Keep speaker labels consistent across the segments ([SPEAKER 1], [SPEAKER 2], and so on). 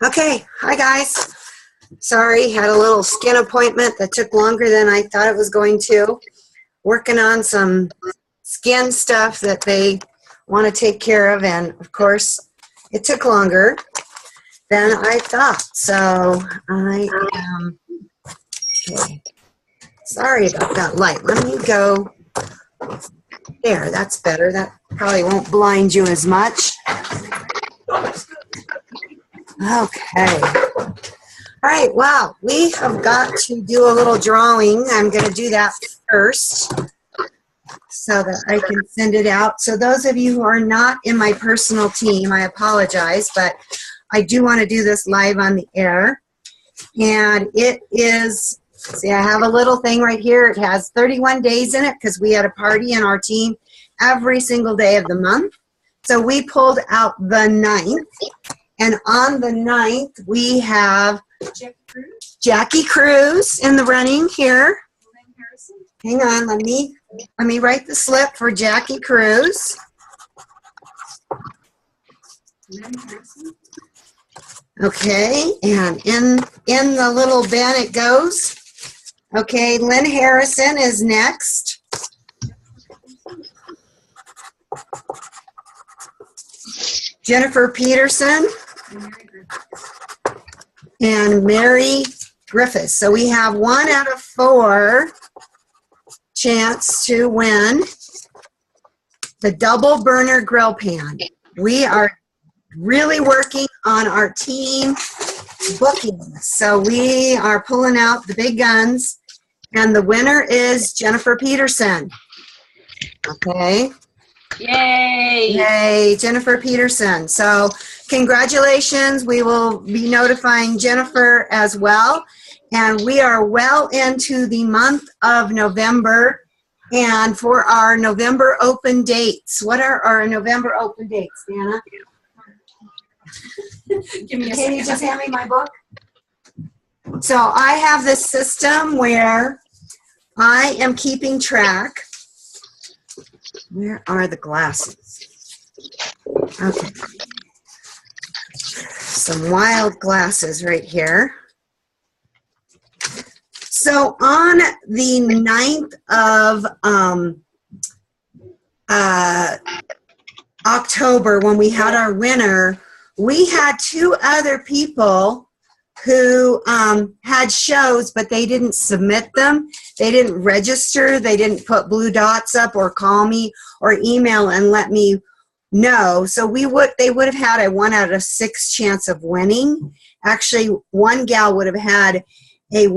[SPEAKER 1] Okay, hi guys. Sorry, had a little skin appointment that took longer than I thought it was going to. Working on some skin stuff that they want to take care of, and of course, it took longer than I thought. So I am, okay. Sorry about that light. Let me go there. That's better. That probably won't blind you as much. Okay. All right, well, we have got to do a little drawing. I'm going to do that first so that I can send it out. So those of you who are not in my personal team, I apologize, but I do want to do this live on the air. And it is, see, I have a little thing right here. It has 31 days in it because we had a party in our team every single day of the month. So we pulled out the 9th. And on the 9th, we have Jackie Cruz in the running here. Hang on, let me write the slip for Jackie Cruz. Okay, and in the little bin it goes. Okay, Lynn Harrison is next. Jennifer Peterson. And Mary Griffiths. So we have 1 out of 4 chance to win the double burner grill pan. We are really working on our team bookings. So we are pulling out the big guns, and the winner is Jennifer Peterson. Okay.
[SPEAKER 2] Yay!
[SPEAKER 1] Yay, Jennifer Peterson. So congratulations. We will be notifying Jennifer as well. And we are well into the month of November. And for our November open dates, what are our November open dates, Dana?
[SPEAKER 2] Give me a
[SPEAKER 1] Can you just hand me my book? So I have this system where I am keeping track. Where are the glasses? Okay. Some wild glasses right here. So on the 9th of October, when we had our winner, we had 2 other people who had shows, but they didn't submit them. They didn't register. They didn't put blue dots up or call me or email and let me know. So they would have had a 1 out of 6 chance of winning. Actually, one gal would have had a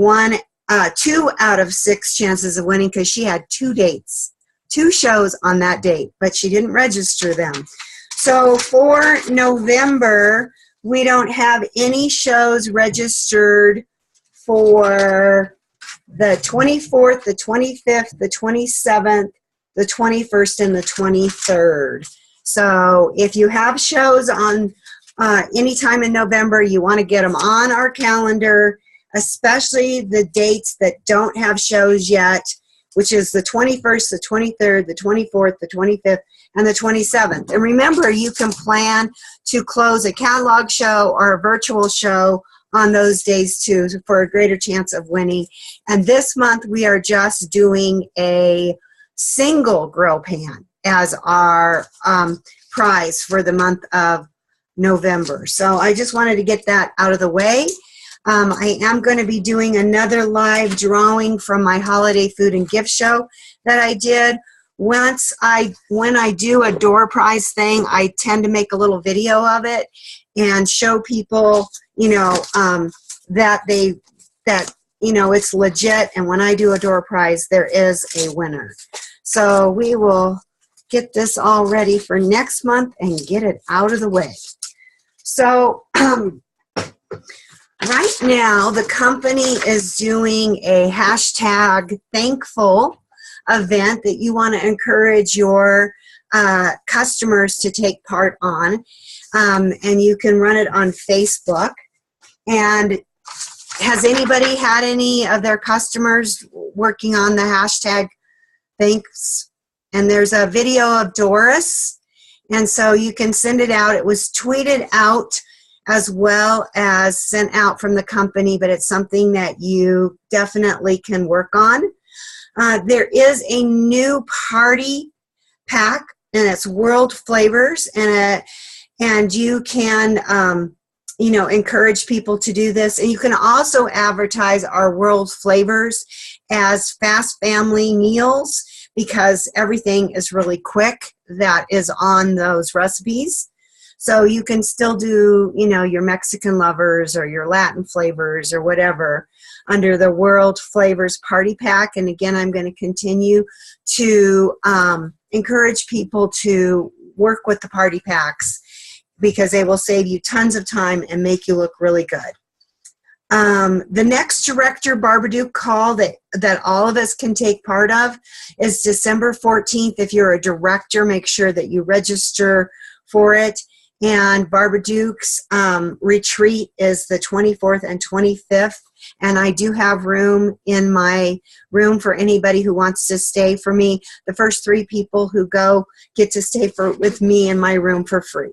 [SPEAKER 1] 2 out of 6 chances of winning because she had 2 dates, 2 shows on that date, but she didn't register them. So for November, we don't have any shows registered for the 24th, the 25th, the 27th, the 21st, and the 23rd. So if you have shows on any time in November, you want to get them on our calendar, especially the dates that don't have shows yet, which is the 21st, the 23rd, the 24th, the 25th, and the 27th. And remember, you can plan to close a catalog show or a virtual show on those days too for a greater chance of winning. And this month we are just doing a single grill pan as our prize for the month of November. So I just wanted to get that out of the way. I am going to be doing another live drawing from my holiday food and gift show that I did. When I do a door prize thing, I tend to make a little video of it and show people, that it's legit. And when I do a door prize, there is a winner. So we will get this all ready for next month and get it out of the way. So right now, the company is doing a hashtag thankful event that you want to encourage your customers to take part on. And you can run it on Facebook. And has anybody had any of their customers working on the hashtag thanks? And there's a video of Doris. And so you can send it out. It was tweeted out as well as sent out from the company, but it's something that you definitely can work on. There is a new party pack, and it's world flavors, and you can encourage people to do this. And you can also advertise our world flavors as fast family meals, because everything is really quick that is on those recipes. So you can still do, your Mexican lovers or your Latin flavors or whatever under the World Flavors Party Pack. And again, I'm going to continue to encourage people to work with the party packs, because they will save you tons of time and make you look really good. The next director Barbaduke call that all of us can take part of is December 14th. If you're a director, make sure that you register for it. And Barbaduke's retreat is the 24th and 25th. And I do have room in my room for anybody who wants to stay for me. The first 3 people who go get to stay with me in my room for free.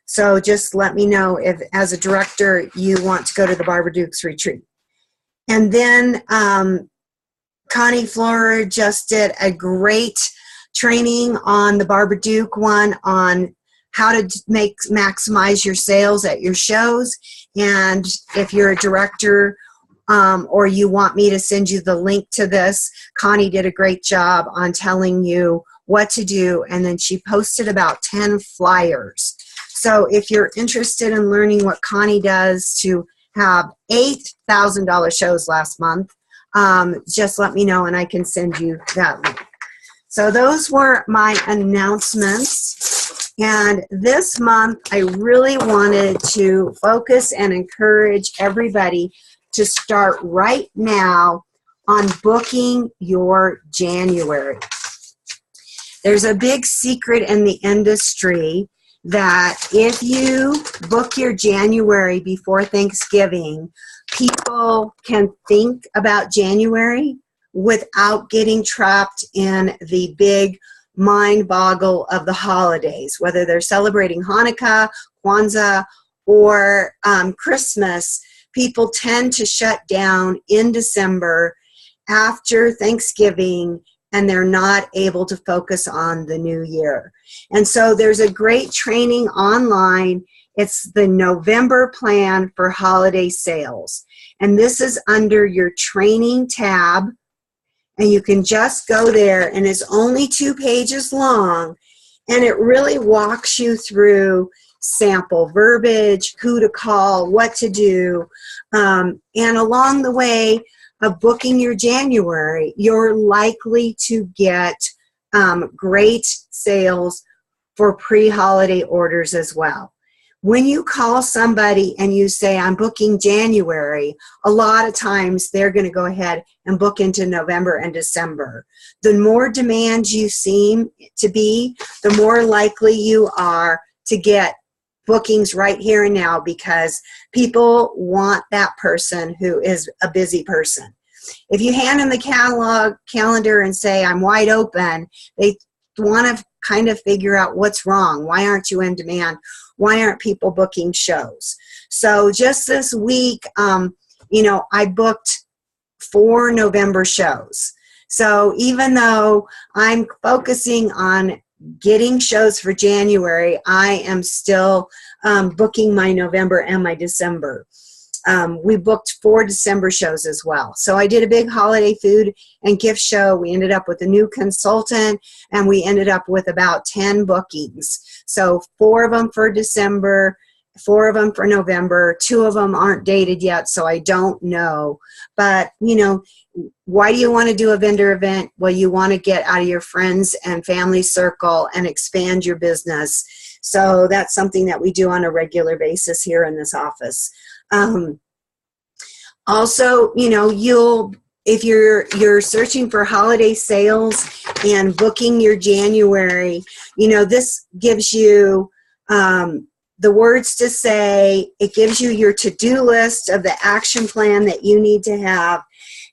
[SPEAKER 1] So just let me know if, as a director, you want to go to the Barbaduke's retreat. And then Connie Florer just did a great training on the Barbaduke one on how to maximize your sales at your shows. And if you're a director or you want me to send you the link to this, Connie did a great job on telling you what to do. And then she posted about 10 flyers. So if you're interested in learning what Connie does to have $8,000 shows last month, just let me know and I can send you that link. So those were my announcements. And this month, I really wanted to focus and encourage everybody to start right now on booking your January. There's a big secret in the industry that if you book your January before Thanksgiving, people can think about January without getting trapped in the big mind boggle of the holidays, whether they're celebrating Hanukkah, Kwanzaa, or Christmas. People tend to shut down in December after Thanksgiving, and they're not able to focus on the new year. And so there's a great training online. It's the November plan for holiday sales. And this is under your training tab. And you can just go there, and it's only 2 pages long. And it really walks you through sample verbiage, who to call, what to do. And along the way of booking your January, you're likely to get great sales for pre-holiday orders as well. When you call somebody and you say, I'm booking January, a lot of times they're going to go ahead and book into November and December. The more demand you seem to be, the more likely you are to get bookings right here and now, because people want that person who is a busy person. If you hand them the calendar and say, I'm wide open, they want to kind of figure out what's wrong. Why aren't you in demand? Why aren't people booking shows? So just this week, I booked 4 November shows. So even though I'm focusing on getting shows for January, I am still booking my November and my December. We booked 4 December shows as well. So I did a big holiday food and gift show. We ended up with a new consultant, and we ended up with about 10 bookings. So 4 of them for December, 4 of them for November. 2 of them aren't dated yet, so I don't know. But, why do you want to do a vendor event? Well, you want to get out of your friends and family circle and expand your business. So that's something that we do on a regular basis here in this office. Also, if you're searching for holiday sales and booking your January, this gives you the words to say. It gives you your to-do list of the action plan that you need to have,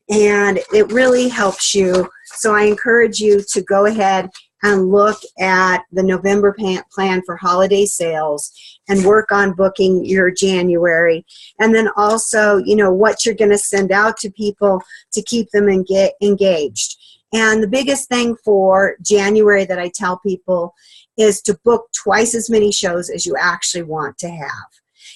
[SPEAKER 1] and it really helps you. So I encourage you to go ahead and look at the November plan for holiday sales and work on booking your January. And then also, you know, what you're going to send out to people to keep them engaged. And the biggest thing for January that I tell people is to book twice as many shows as you actually want to have.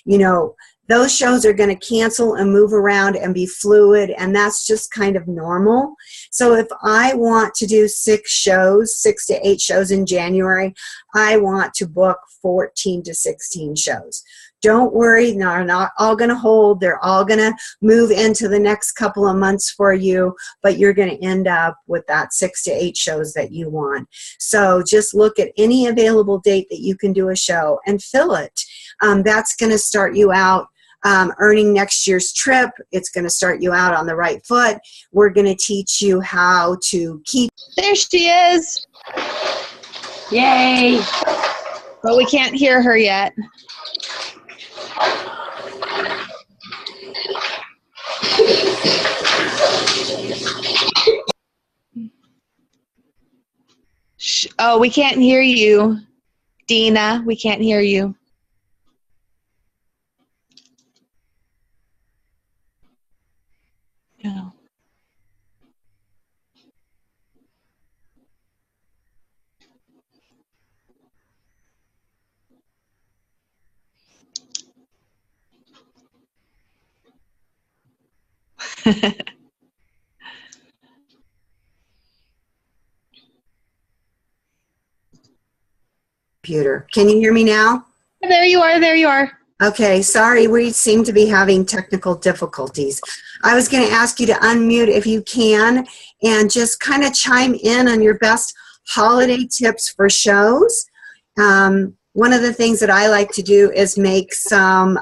[SPEAKER 1] You know, those shows are going to cancel and move around and be fluid, and that's just kind of normal. So if I want to do 6 to 8 shows in January, I want to book 14 to 16 shows. Don't worry, they're not all going to hold. They're all going to move into the next couple of months for you, but you're going to end up with that 6 to 8 shows that you want. So just look at any available date that you can do a show and fill it. That's going to start you out earning next year's trip. It's going to start you out on the right foot. We're going to teach you how to keep.
[SPEAKER 3] There she is.
[SPEAKER 2] Yay.
[SPEAKER 3] But we can't hear her yet. Oh, we can't hear you. Dina, we can't hear you. No.
[SPEAKER 1] Computer. Can you hear me now?
[SPEAKER 3] There you are. There you are.
[SPEAKER 1] Okay, sorry, we seem to be having technical difficulties. I was going to ask you to unmute if you can and just kind of chime in on your best holiday tips for shows. One of the things that I like to do is make some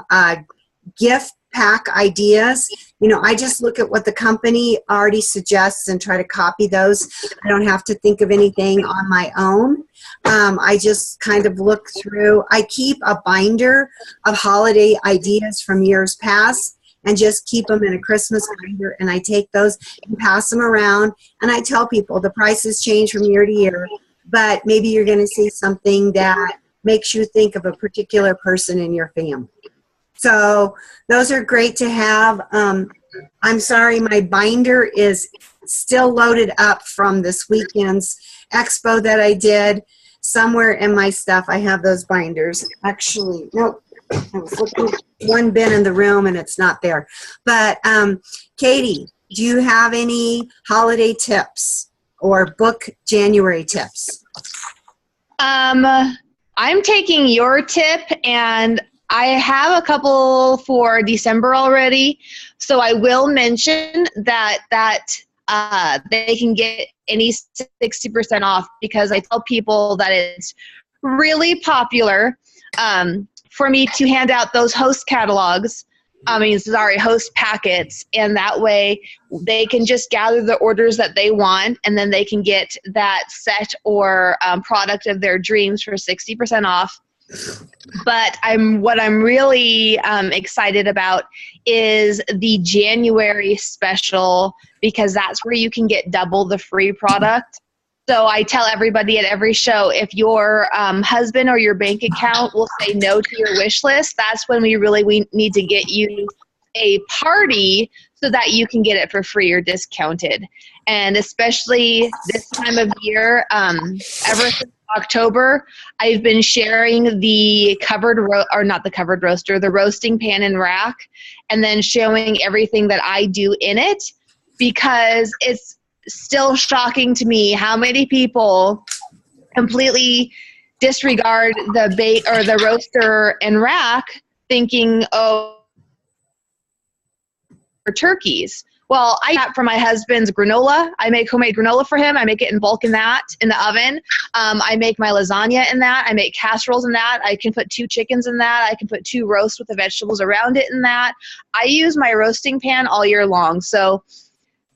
[SPEAKER 1] gift pack ideas. You know, I just look at what the company already suggests and try to copy those. I don't have to think of anything on my own. I just kind of look through. I keep a binder of holiday ideas from years past and just keep them in a Christmas binder, and I take those and pass them around, and I tell people the prices change from year to year, but maybe you're going to see something that makes you think of a particular person in your family. So those are great to have. I'm sorry, my binder is still loaded up from this weekend's expo that I did. Somewhere in my stuff, I have those binders. Actually, nope. I was looking at one bin in the room and it's not there. But Katie, do you have any holiday tips or book January tips?
[SPEAKER 3] I'm taking your tip, and I have a couple for December already. So I will mention that they can get any 60% off, because I tell people that it's really popular for me to hand out those host catalogs. Host packets, and that way they can just gather the orders that they want, and then they can get that set or product of their dreams for 60% off. But what I'm really excited about is the January special, because that's where you can get double the free product. So I tell everybody at every show, if your husband or your bank account will say no to your wish list, that's when we need to get you a party so that you can get it for free or discounted. And especially this time of year, ever since October, I've been sharing the the roasting pan and rack, and then showing everything that I do in it, because it's still shocking to me how many people completely disregard the bait or the roaster and rack, thinking, oh, for turkeys. Well, I got from my husband's granola. I make homemade granola for him. I make it in bulk in the oven. I make my lasagna in that. I make casseroles in that. I can put 2 chickens in that. I can put 2 roasts with the vegetables around it in that. I use my roasting pan all year long. So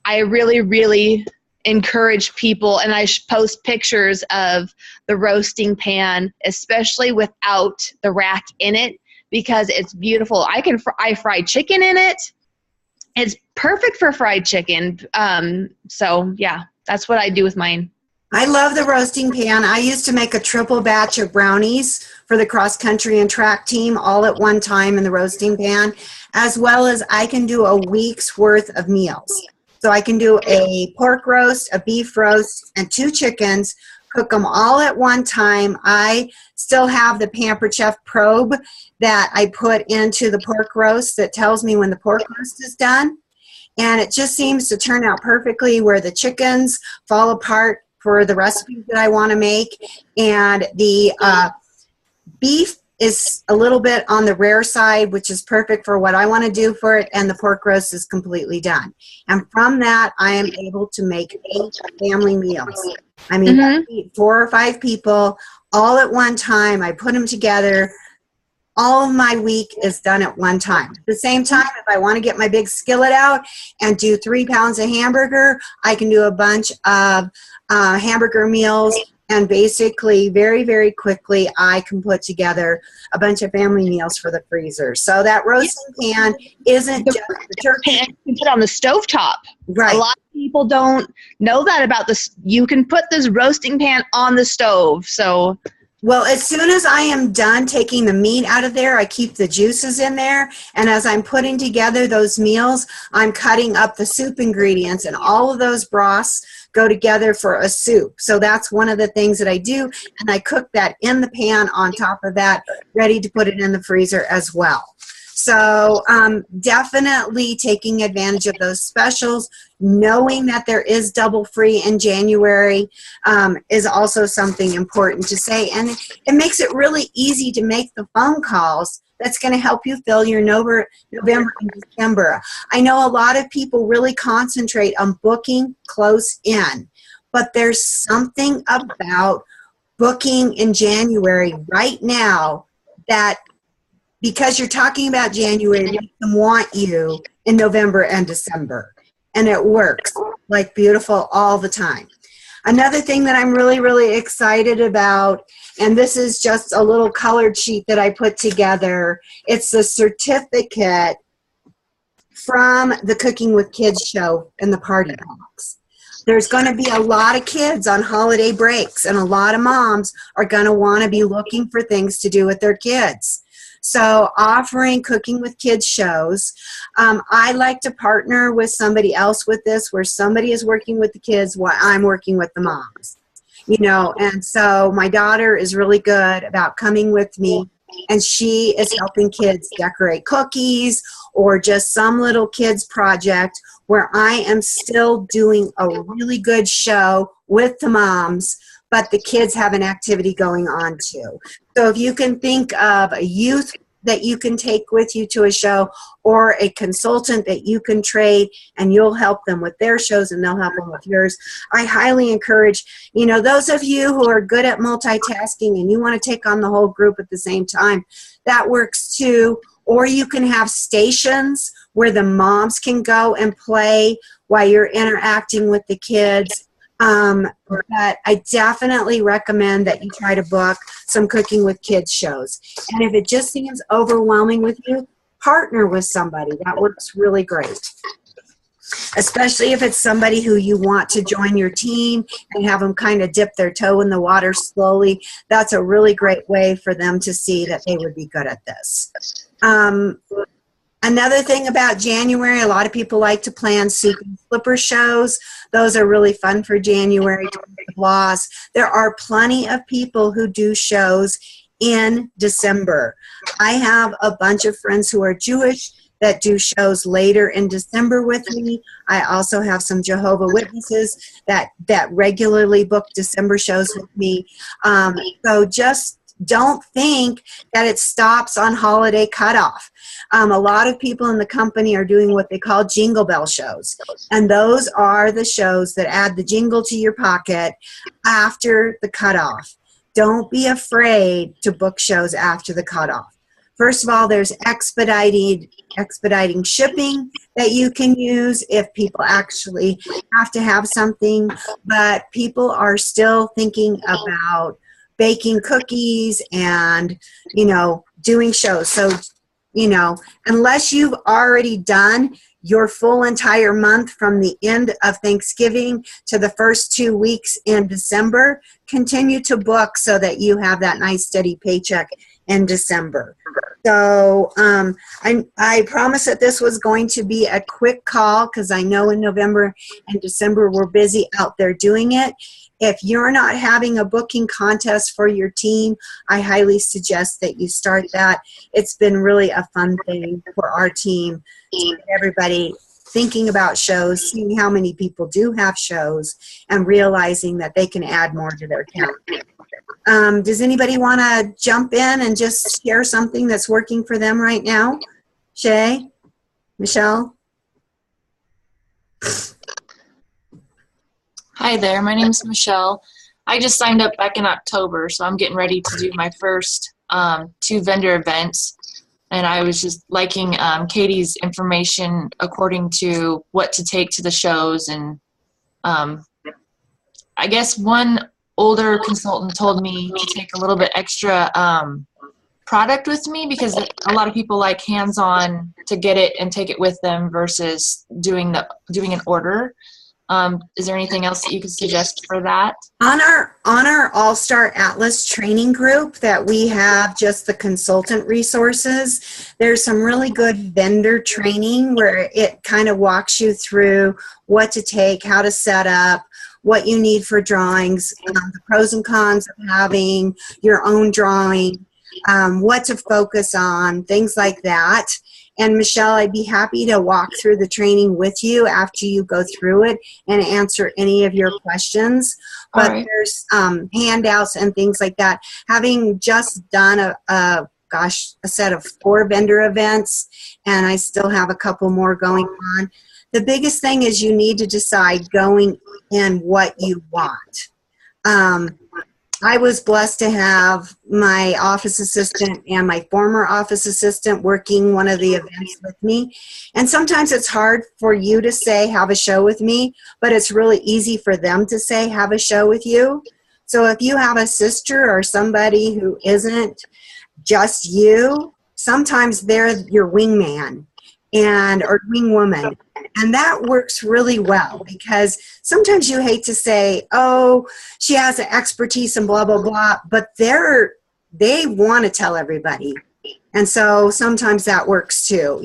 [SPEAKER 3] I really, really encourage people, and I post pictures of the roasting pan, especially without the rack in it, because it's beautiful. I fry chicken in it. It's perfect for fried chicken. So yeah, that's what I do with mine.
[SPEAKER 1] I love the roasting pan. I used to make a triple batch of brownies for the cross country and track team all at one time in the roasting pan, as well as I can do a week's worth of meals. So I can do a pork roast, a beef roast, and 2 chickens, cook them all at one time. I still have the Pampered Chef probe that I put into the pork roast that tells me when the pork roast is done. And it just seems to turn out perfectly where the chickens fall apart for the recipes that I want to make. And the beef is a little bit on the rare side, which is perfect for what I want to do for it, and the pork roast is completely done. And from that, I am able to make 8 family meals. I mean, I eat 4 or 5 people all at one time. I put them together. All of my week is done at one time. At the same time, if I want to get my big skillet out and do 3 pounds of hamburger, I can do a bunch of hamburger meals. And basically, very, very quickly, I can put together a bunch of family meals for the freezer. So that roasting pan isn't just the turkey.
[SPEAKER 3] Pan you can put on the stovetop.
[SPEAKER 1] Right.
[SPEAKER 3] A lot of people don't know that about this. You can put this roasting pan on the stove. So,
[SPEAKER 1] well, as soon as I am done taking the meat out of there, I keep the juices in there. And as I'm putting together those meals, I'm cutting up the soup ingredients, and all of those broths go together for a soup. So that's one of the things that I do, and I cook that in the pan on top of that, ready to put it in the freezer as well. So definitely taking advantage of those specials, knowing that there is double free in January is also something important to say. And it makes it really easy to make the phone calls that's going to help you fill your November and December. I know a lot of people really concentrate on booking close in, but there's something about booking in January right now that, because you're talking about January, makes them want you in November and December. And it works like beautiful all the time. Another thing that I'm really, really excited about, and this is just a little colored sheet that I put together. It's the certificate from the Cooking with Kids show in the party box. There's going to be a lot of kids on holiday breaks, and a lot of moms are going to want to be looking for things to do with their kids. So offering Cooking with Kids shows. I like to partner with somebody else with this, where somebody is working with the kids while I'm working with the moms. You know, and so my daughter is really good about coming with me, and she is helping kids decorate cookies or just some little kids project where I am still doing a really good show with the moms, but the kids have an activity going on too. So if you can think of a youth that you can take with you to a show, or a consultant that you can trade, and you'll help them with their shows and they'll help them with yours. I highly encourage, you know, those of you who are good at multitasking and you want to take on the whole group at the same time, that works too. Or you can have stations where the moms can go and play while you're interacting with the kids. But I definitely recommend that you try to book some Cooking with Kids shows. And if it just seems overwhelming with you, partner with somebody. That works really great. Especially if it's somebody who you want to join your team and have them kind of dip their toe in the water slowly. That's a really great way for them to see that they would be good at this. Another thing about January, a lot of people like to plan soup and slipper shows. Those are really fun for January. There are plenty of people who do shows in December. I have a bunch of friends who are Jewish that do shows later in December with me. I also have some Jehovah Witnesses that regularly book December shows with me. So just don't think that it stops on holiday cutoff. A lot of people in the company are doing what they call jingle bell shows. And those are the shows that add the jingle to your pocket after the cutoff. Don't be afraid to book shows after the cutoff. First of all, there's expediting shipping that you can use if people actually have to have something. But people are still thinking about baking cookies and, you know, doing shows. So unless you've already done your full entire month from the end of Thanksgiving to the first 2 weeks in December, continue to book so that you have that nice steady paycheck in December. So I promised that this was going to be a quick call because I know in November and December we're busy out there doing it. If you're not having a booking contest for your team, I highly suggest that you start that. It's been really a fun thing for our team to get everybody thinking about shows, seeing how many people do have shows, and realizing that they can add more to their calendar. Does anybody want to jump in and just share something that's working for them right now? Shay? Michelle?
[SPEAKER 2] Hi there, my name is Michelle. I just signed up back in October, so I'm getting ready to do my first 2 vendor events. And I was just liking Katie's information according to what to take to the shows. And I guess one older consultant told me to take a little bit extra product with me because a lot of people like hands-on to get it and take it with them versus doing an order. Is there anything else that you could suggest for that?
[SPEAKER 1] On our All-Star Atlas training group that we have just the consultant resources, there's some really good vendor training where it kind of walks you through what to take, how to set up, what you need for drawings, the pros and cons of having your own drawing, what to focus on, things like that. And Michelle, I'd be happy to walk through the training with you after you go through it and answer any of your questions. But
[SPEAKER 2] right.
[SPEAKER 1] There's handouts and things like that. Having just done a set of 4 vendor events, and I still have a couple more going on. The biggest thing is you need to decide going in what you want. I was blessed to have my office assistant and my former office assistant working one of the events with me. And sometimes it's hard for you to say, have a show with me, but it's really easy for them to say, have a show with you. So if you have a sister or somebody who isn't just you, sometimes they're your wingman or wingwoman. And that works really well because sometimes you hate to say, oh, she has an expertise and blah, blah, blah, but they want to tell everybody. And so sometimes that works too.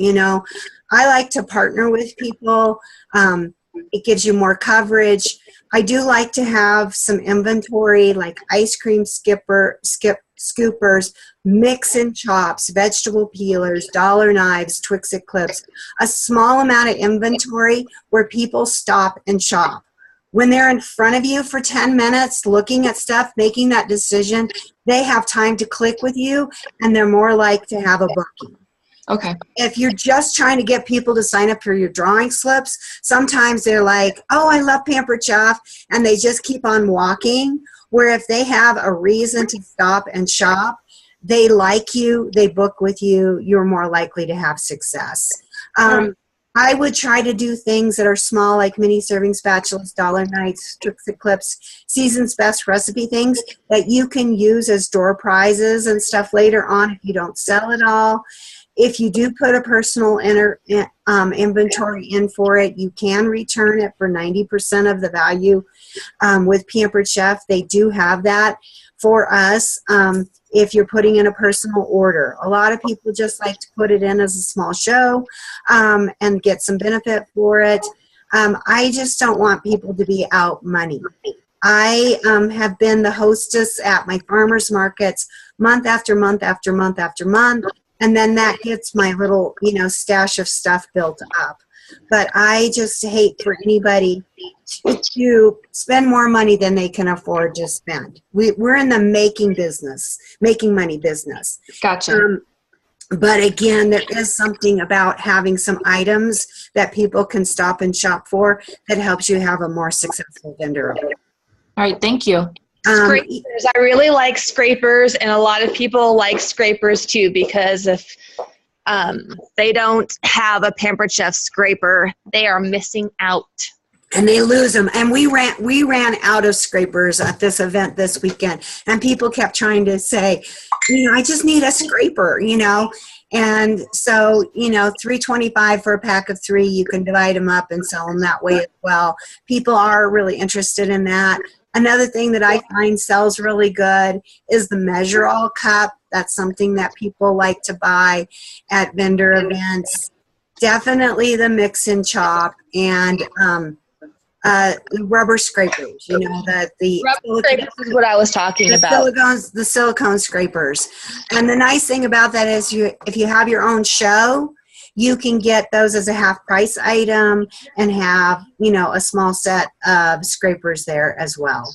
[SPEAKER 1] I like to partner with people. It gives you more coverage. I do like to have some inventory like ice cream scoopers, mix and chops, vegetable peelers, dollar knives, Twix-It clips, a small amount of inventory where people stop and shop. When they're in front of you for 10 minutes looking at stuff, making that decision, they have time to click with you and they're more likely to have a booking.
[SPEAKER 2] Okay.
[SPEAKER 1] If you're just trying to get people to sign up for your drawing slips, sometimes they're like, oh, I love Pampered Chef, and they just keep on walking. Where if they have a reason to stop and shop, they like you, they book with you, you're more likely to have success. I would try to do things that are small, like mini serving spatulas, dollar knives, Twix-It clips, season's best recipe things that you can use as door prizes and stuff later on if you don't sell it all. If you do put a personal inventory in for it, you can return it for 90% of the value. With Pampered Chef, they do have that for us if you're putting in a personal order. A lot of people just like to put it in as a small show and get some benefit for it. I just don't want people to be out money. I have been the hostess at my farmers markets month after month after month after month. And then that gets my little, stash of stuff built up. But I just hate for anybody to spend more money than they can afford to spend. We're in the making money business.
[SPEAKER 2] Gotcha.
[SPEAKER 1] But again, there is something about having some items that people can stop and shop for that helps you have a more successful vendor.
[SPEAKER 2] All right, thank you.
[SPEAKER 3] Scrapers. I really like scrapers, and a lot of people like scrapers too because if they don't have a Pampered Chef scraper, they are missing out.
[SPEAKER 1] And they lose them. And we ran out of scrapers at this event this weekend, and people kept trying to say, I just need a scraper, And so, you know, $3.25 for a pack of 3, you can divide them up and sell them that way as well. People are really interested in that. Another thing that I find sells really good is the measure all cup. That's something that people like to buy at vendor events. Definitely the mix and chop, and the rubber scrapers, you know, the
[SPEAKER 3] Rubber scrapers is what I was talking about.
[SPEAKER 1] the silicone scrapers. And the nice thing about that is if you have your own show, you can get those as a half price item and have, you know, a small set of scrapers there as well.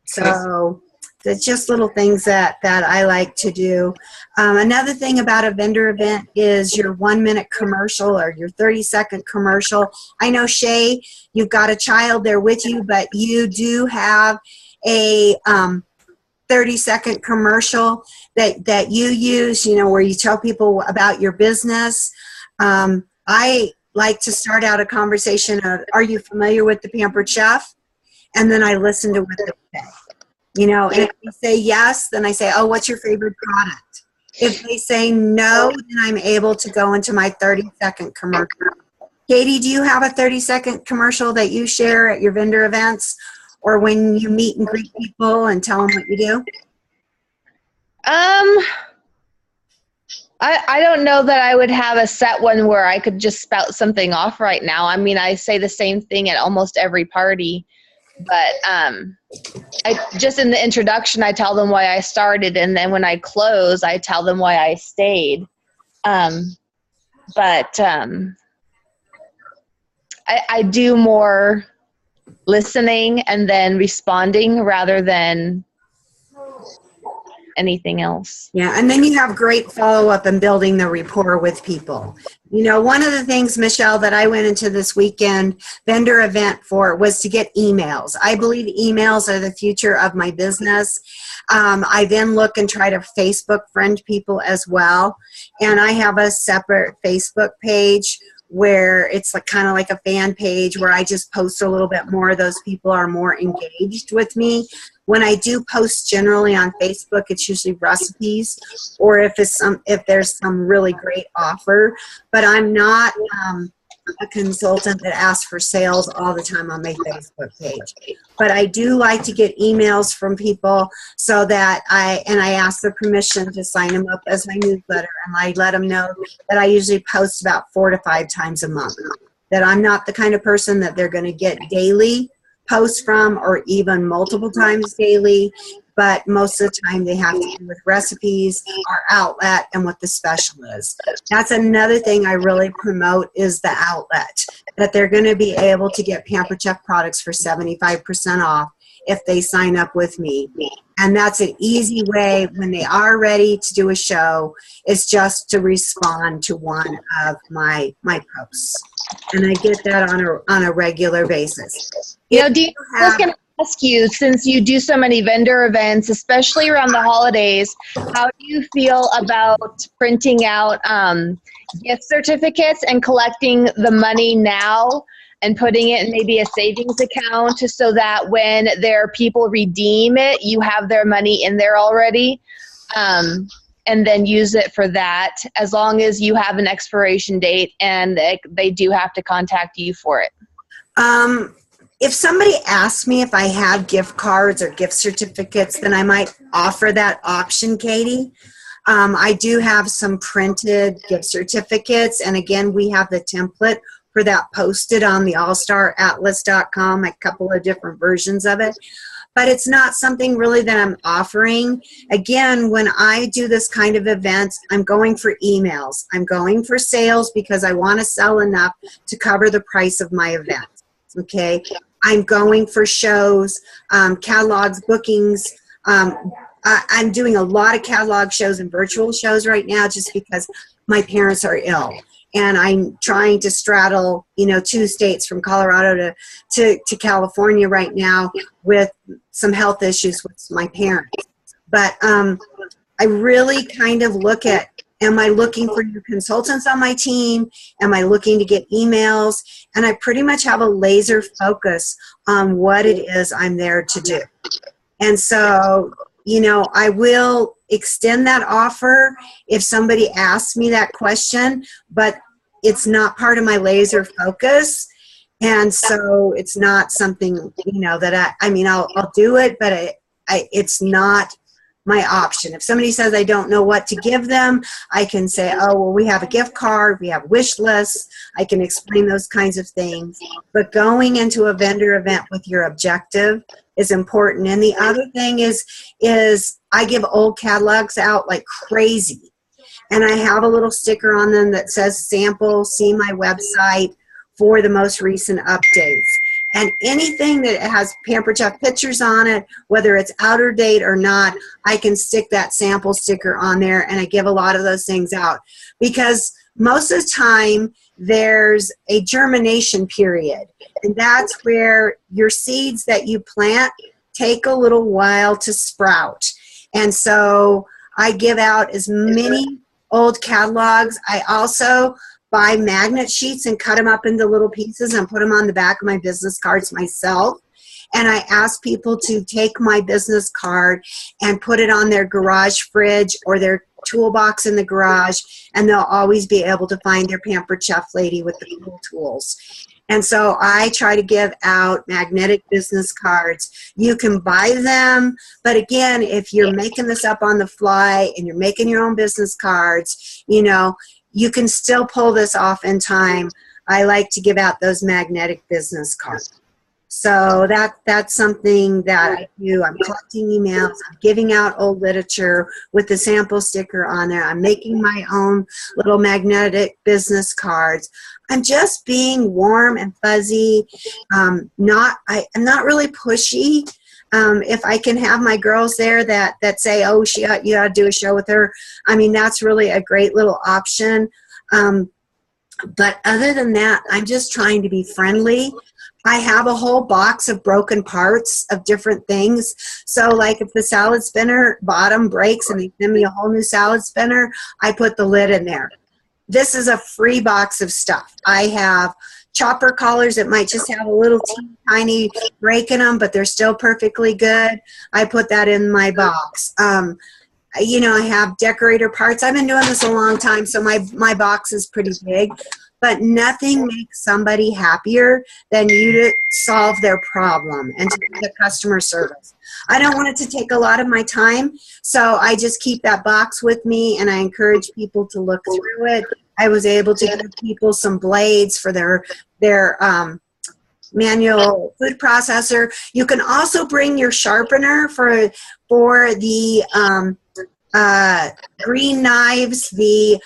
[SPEAKER 1] So it's just little things that I like to do. Another thing about a vendor event is your 1-minute commercial or your 30-second commercial. I know, Shay, you've got a child there with you, but you do have a 30-second commercial that you use, you know, where you tell people about your business. I like to start out a conversation of, are you familiar with the Pampered Chef? And then I listen to what they say. You know, and if they say yes, then I say, oh, what's your favorite product? If they say no, then I'm able to go into my 30-second commercial. Katie, do you have a 30-second commercial that you share at your vendor events or when you meet and greet people and tell them what you do?
[SPEAKER 3] I don't know that I would have a set one where I could just spout something off right now. I mean, I say the same thing at almost every party, but I just in the introduction, I tell them why I started, and then when I close, I tell them why I stayed. I do more listening and then responding rather than anything else.
[SPEAKER 1] Yeah, and then you have great follow-up and building the rapport with people. You know, one of the things, Michelle, that I went into this weekend vendor event for was to get emails. I believe emails are the future of my business. I then look and try to Facebook friend people as well. And I have a separate Facebook page where it's like kind of like a fan page where I just post a little bit more. Those people are more engaged with me. When I do post generally on Facebook, it's usually recipes or if there's some really great offer. But I'm not a consultant that asks for sales all the time on my Facebook page. But I do like to get emails from people so that I ask their permission to sign them up as my newsletter, and I let them know that I usually post about 4 to 5 times a month. That I'm not the kind of person that they're going to get daily posts from or even multiple times daily, but most of the time they have to do with recipes, our outlet, and what the special is. That's another thing I really promote is the outlet, that they're going to be able to get Pampered Chef products for 75% off if they sign up with me. And that's an easy way when they are ready to do a show is just to respond to one of my posts. And I get that on a regular basis.
[SPEAKER 3] You know, I was going to ask you, since you do so many vendor events, especially around the holidays, how do you feel about printing out gift certificates and collecting the money now and putting it in maybe a savings account so that when their people redeem it, you have their money in there already, and then use it for that, as long as you have an expiration date and they do have to contact you for it?
[SPEAKER 1] If somebody asks me if I have gift cards or gift certificates, then I might offer that option, Katie. I do have some printed gift certificates, and again, we have the template for that posted on the allstaratlas.com, a couple of different versions of it. But it's not something really that I'm offering. Again, when I do this kind of events, I'm going for emails. I'm going for sales because I want to sell enough to cover the price of my event. Okay, I'm going for shows, catalogs, bookings. I'm doing a lot of catalog shows and virtual shows right now just because my parents are ill. And I'm trying to straddle, 2 states from Colorado to California right now with some health issues with my parents. But I really kind of look at, am I looking for new consultants on my team? Am I looking to get emails? And I pretty much have a laser focus on what it is I'm there to do. And so you know, I will extend that offer if somebody asks me that question, but it's not part of my laser focus. And so it's not something, you know, that I mean, I'll do it, but it's not my option. If somebody says I don't know what to give them, I can say, oh, well, we have a gift card, we have wish lists. I can explain those kinds of things. But going into a vendor event with your objective is important. And the other thing is I give old catalogs out like crazy. And I have a little sticker on them that says sample, see my website for the most recent updates. And anything that has Pampered Chef pictures on it, whether it's out of date or not, I can stick that sample sticker on there, and I give a lot of those things out. Because most of the time, there's a germination period. And that's where your seeds that you plant take a little while to sprout. And so I give out as many old catalogs. I also buy magnet sheets and cut them up into little pieces and put them on the back of my business cards myself. And I ask people to take my business card and put it on their garage fridge or their toolbox in the garage, and they'll always be able to find their Pampered Chef lady with the cool tools. And so I try to give out magnetic business cards. You can buy them, but again, if you're making this up on the fly and you're making your own business cards, you know, you can still pull this off in time. I like to give out those magnetic business cards. So that's something that I do. I'm collecting emails, I'm giving out old literature with the sample sticker on there. I'm making my own little magnetic business cards. I'm just being warm and fuzzy. I'm not really pushy. If I can have my girls there that say, oh, you got to do a show with her, I mean, that's really a great little option. But other than that, I'm just trying to be friendly. I have a whole box of broken parts of different things. So like if the salad spinner bottom breaks and they send me a whole new salad spinner, I put the lid in there. This is a free box of stuff. I have chopper collars that might just have a little tiny break in them, but they're still perfectly good. I put that in my box. You know, I have decorator parts. I've been doing this a long time, so my box is pretty big. But nothing makes somebody happier than you to solve their problem and to do the customer service. I don't want it to take a lot of my time, so I just keep that box with me, and I encourage people to look through it. I was able to give people some blades for their manual food processor. You can also bring your sharpener for the green knives, the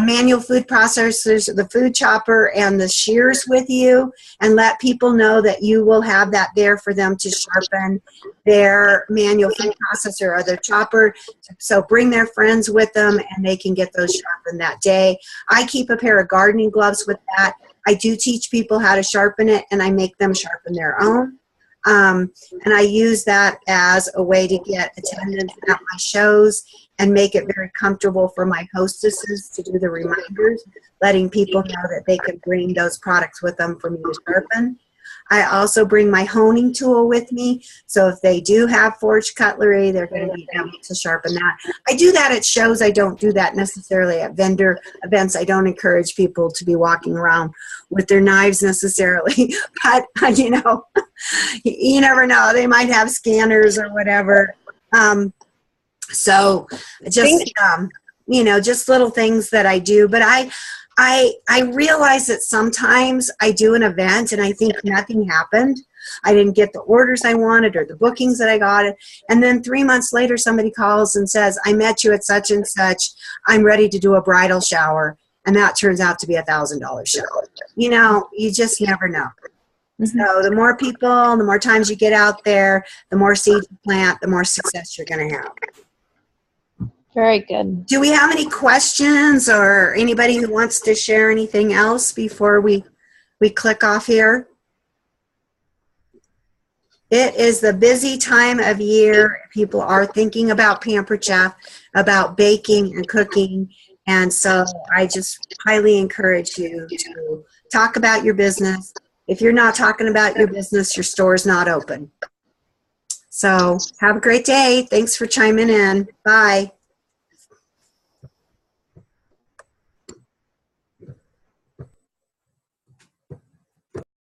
[SPEAKER 1] manual food processors, the food chopper, and the shears with you, and let people know that you will have that there for them to sharpen their manual food processor or their chopper. So bring their friends with them, and they can get those sharpened that day. I keep a pair of gardening gloves with that. I do teach people how to sharpen it, and I make them sharpen their own. And I use that as a way to get attendance at my shows and make it very comfortable for my hostesses to do the reminders, letting people know that they can bring those products with them for me to sharpen. I also bring my honing tool with me, so if they do have forged cutlery, they're going to be able to sharpen that. I do that at shows. I don't do that necessarily at vendor events. I don't encourage people to be walking around with their knives necessarily, but you know, you never know. They might have scanners or whatever. So just, you know, just little things that I do. But I realize that sometimes I do an event and I think nothing happened. I didn't get the orders I wanted or the bookings that I got. And then 3 months later, somebody calls and says, I met you at such and such. I'm ready to do a bridal shower. And that turns out to be $1,000 shower. You know, you just never know. Mm-hmm. So the more people, the more times you get out there, the more seeds you plant, the more success you're going to have.
[SPEAKER 3] Very good.
[SPEAKER 1] Do we have any questions or anybody who wants to share anything else before we click off here? It is the busy time of year. People are thinking about Pampered Chef, about baking and cooking. And so I just highly encourage you to talk about your business. If you're not talking about your business, your store is not open. So have a great day. Thanks for chiming in. Bye.